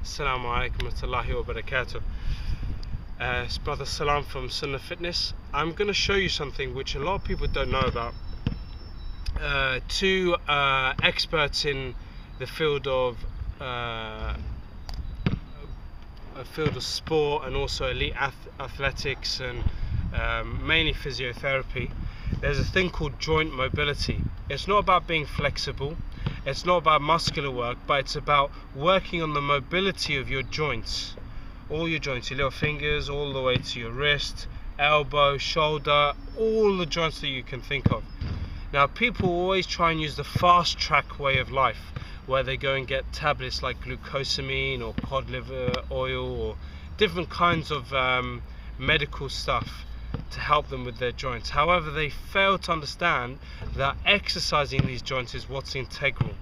Assalamu alaikum wa rahmatullahi wa barakatuh. It's Brother Salam from Sunnah Fitness. I'm going to show you something which a lot of people don't know about. Two experts in the field of sport and also elite athletics and mainly physiotherapy. There's a thing called joint mobility. It's not about being flexible, it's not about muscular work, but it's about working on the mobility of your joints. All your joints, your little fingers, all the way to your wrist, elbow, shoulder, all the joints that you can think of. Now, people always try and use the fast track way of life, where they go and get tablets like glucosamine or cod liver oil or different kinds of medical stuff to help them with their joints. However, they fail to understand that exercising these joints is what's integral.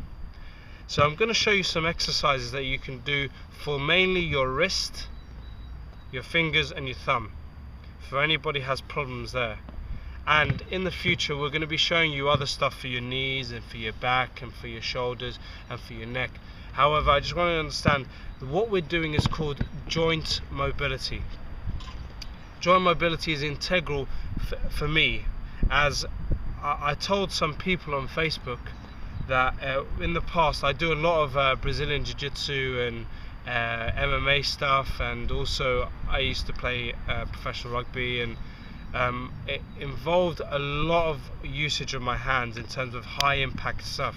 So I'm going to show you some exercises that you can do for mainly your wrist, your fingers and your thumb, for anybody has problems there. And in the future we're going to be showing you other stuff for your knees and for your back and for your shoulders and for your neck. However, I just want to understand what we're doing is called joint mobility. Joint mobility is integral for me, as I told some people on Facebook that in the past I do a lot of Brazilian Jiu-Jitsu and MMA stuff, and also I used to play professional rugby, and it involved a lot of usage of my hands in terms of high impact stuff.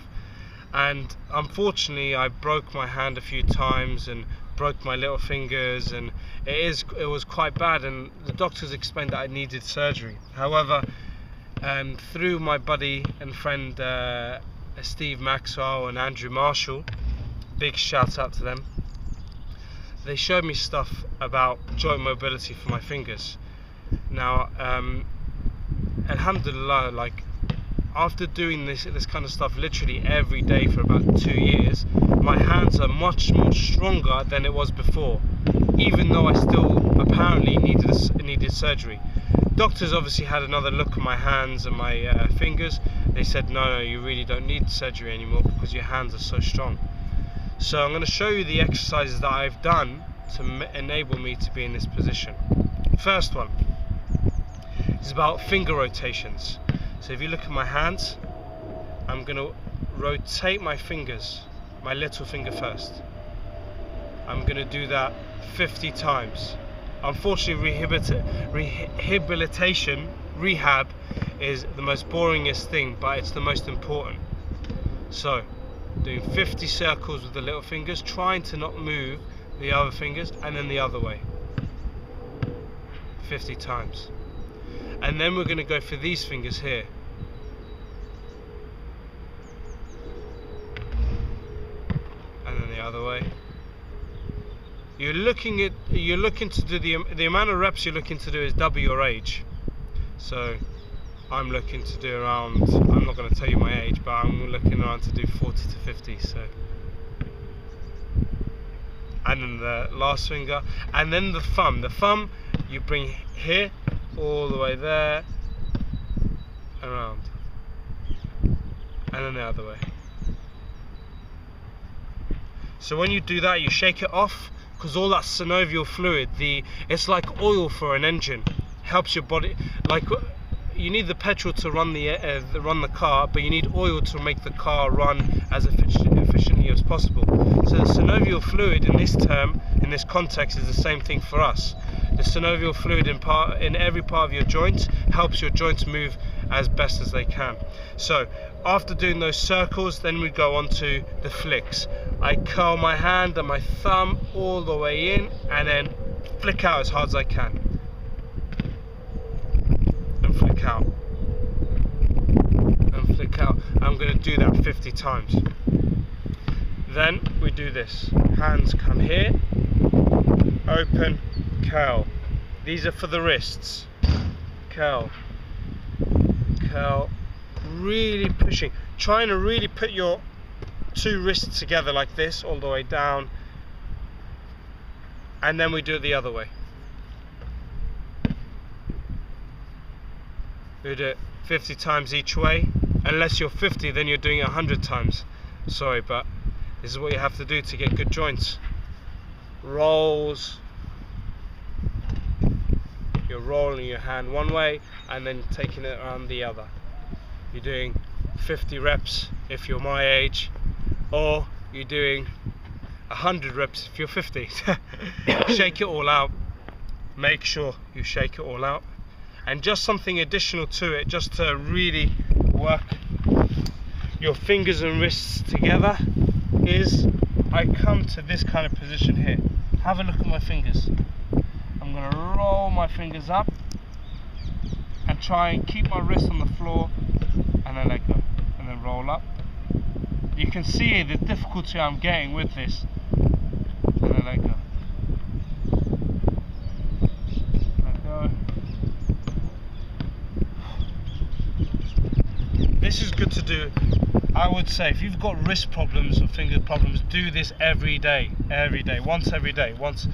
And unfortunately I broke my hand a few times and broke my little fingers, and it was quite bad, and the doctors explained that I needed surgery. However, through my buddy and friend Steve Maxwell and Andrew Marshall, big shout out to them, they showed me stuff about joint mobility for my fingers. Now alhamdulillah, like after doing this kind of stuff literally every day for about 2 years, my hands are much more stronger than it was before, even though I still apparently needed surgery. Doctors obviously had another look at my hands and my fingers. They said no, you really don't need surgery anymore because your hands are so strong. So I'm going to show you the exercises that I've done to enable me to be in this position. First one is about finger rotations. So if you look at my hands, I'm going to rotate my fingers, my little finger first. I'm going to do that 50 times. Unfortunately, rehab is the most boringest thing, but it's the most important. So doing 50 circles with the little fingers, trying to not move the other fingers, and then the other way 50 times. And then we're going to go for these fingers here. And then the other way. You're looking to do the amount of reps you're looking to do is double your age. So I'm looking to do around, I'm not going to tell you my age, but I'm looking around to do 40 to 50. So, and then the last finger, and then the thumb. The thumb you bring here all the way there, around, and then the other way. So when you do that, you shake it off, because all that synovial fluid, it's like oil for an engine, helps your body. Like you need the petrol to run the car, but you need oil to make the car run as efficiently as possible. So the synovial fluid in this context is the same thing for us. The synovial fluid in every part of your joint helps your joints move as best as they can. So after doing those circles, then we go on to the flicks. I curl my hand and my thumb all the way in, and then flick out as hard as I can. And flick out. And flick out. I'm going to do that 50 times. Then we do this. Hands come here, open, curl. These are for the wrists. Curl. Curl. Really pushing. Trying to really put your two wrists together like this, all the way down. And then we do it the other way. We do it 50 times each way. Unless you're 50, then you're doing it 100 times. Sorry, but this is what you have to do to get good joints. rolls. You're rolling your hand one way and then taking it around the other. You're doing 50 reps if you're my age, or you're doing 100 reps if you're 50. Shake it all out. Make sure you shake it all out. And just something additional to it, just to really work your fingers and wrists together, is I come to this kind of position here. Have a look at my fingers. I'm going to roll my fingers up and try and keep my wrist on the floor, and then let go, and then roll up. You can see the difficulty I'm getting with this, and then let go. Let go. This is good to do. I would say if you've got wrist problems or finger problems, do this every day, once every day, once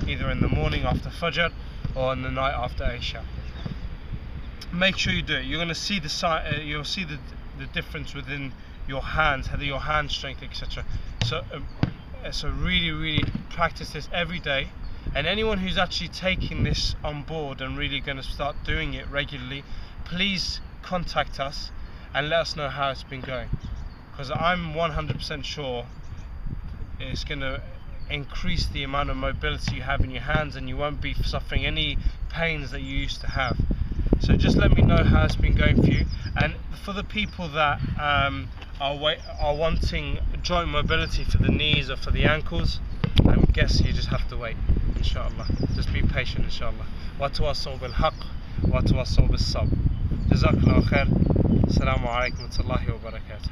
either in the morning after Fajr or in the night after Isha. Make sure you do it. You're going to see you'll see the difference within your hands, your hand strength, etc. So really practice this every day. And anyone who's actually taking this on board and really going to start doing it regularly, please contact us and let us know how it's been going, because I'm 100% sure it's going to increase the amount of mobility you have in your hands, and you won't be suffering any pains that you used to have. So just let me know how it's been going for you. And for the people that are wanting joint mobility for the knees or for the ankles, I guess you just have to wait, inshallah. Just be patient, inshallah. وتواصوا بالحق وتواصوا بالصبر. جزاك الله خير. السلام عليكم ورحمة الله وبركاته.